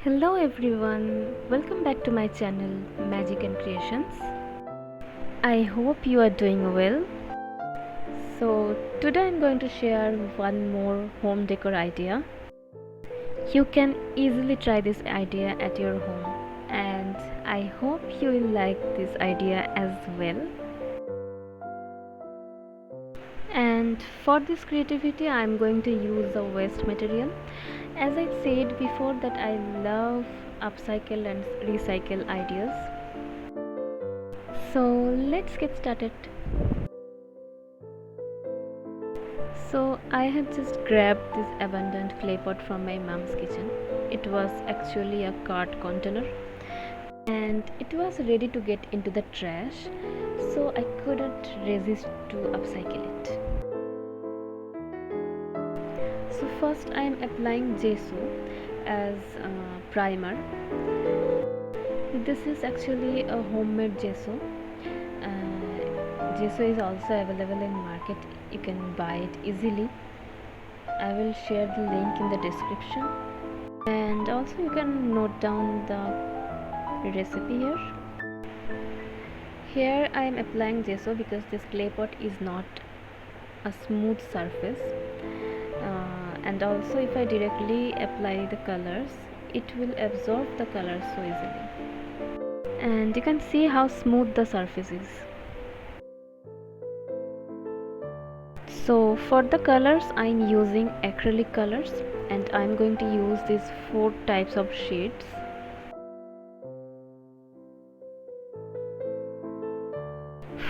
Hello everyone, welcome back to my channel Magic and Creations. I hope you are doing well. So today I'm going to share one more home decor idea. You can easily try this idea at your home and I hope you will like this idea as well. And for this creativity I'm going to use the waste material. As I said before that I love upcycle and recycle ideas. So let's get started. So I have just grabbed this abandoned clay pot from my mom's kitchen. It was actually a cart container and it was ready to get into the trash, so I couldn't resist to upcycle it. So first I am applying gesso as a primer. This is actually a homemade gesso. Gesso is also available in market. You can buy it easily. I will share the link in the description, and also you can note down the recipe here. Here I am applying gesso because this clay pot is not a smooth surface, and also if I directly apply the colors, it will absorb the colors so easily, and you can see how smooth the surface is. So for the colors I'm using acrylic colors and I'm going to use these 4 types of shades.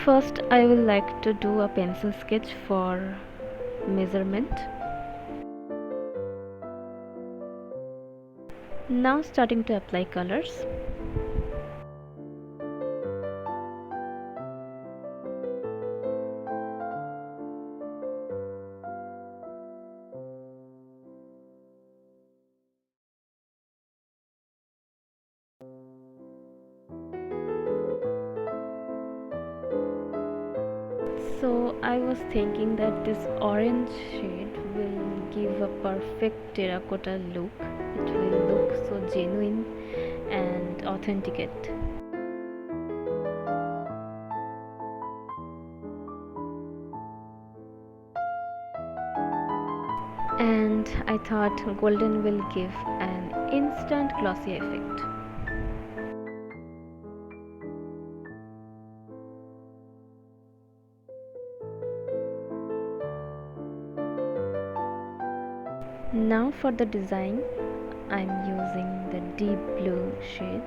First I will like to do a pencil sketch for measurement. Now starting to apply colors. So I was thinking that this orange shade will give a perfect terracotta look. It will look so genuine and authenticate. And I thought golden will give an instant glossy effect. Now for the design, I'm using the deep blue shade.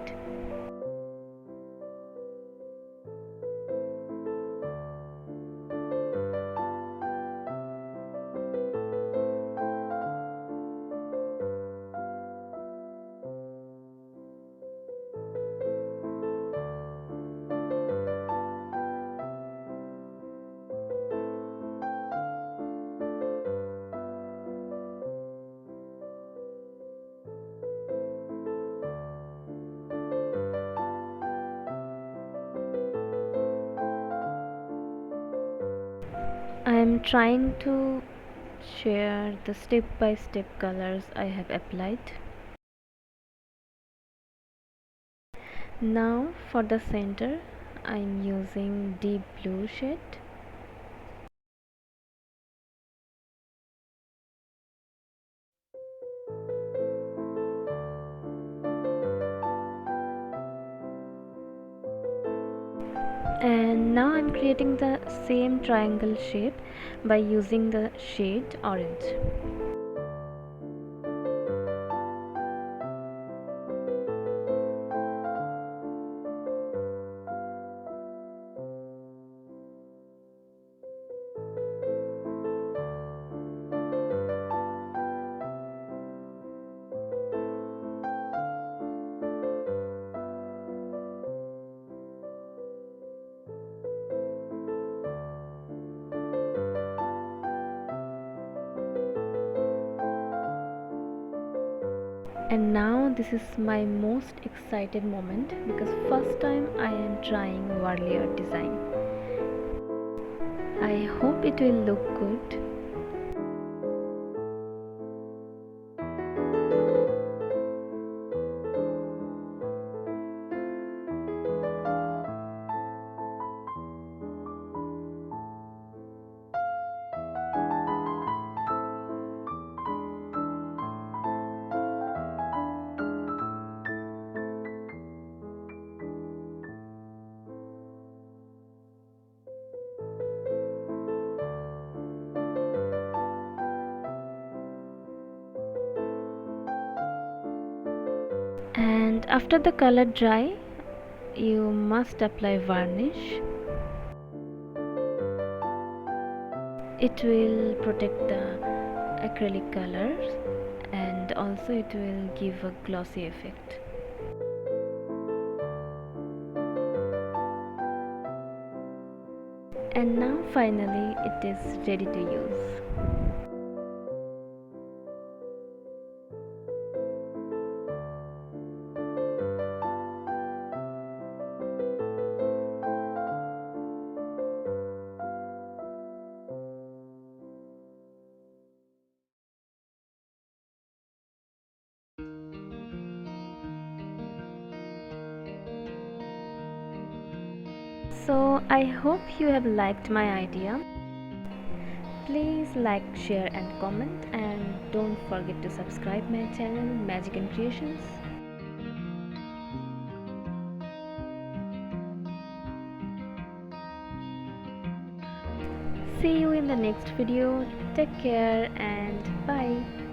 I am trying to share the step-by-step colors I have applied. Now for the center, I am using deep blue shade. And now I'm creating the same triangle shape by using the shade orange. And now this is my most excited moment because first time I am trying Warli Art design. I hope it will look good. And after the color dry, you must apply varnish. It will protect the acrylic colors and also it will give a glossy effect. And now finally it is ready to use. So I hope you have liked my idea. Please like, share and comment, and don't forget to subscribe my channel Magic and Creations. See you in the next video. Take care and bye.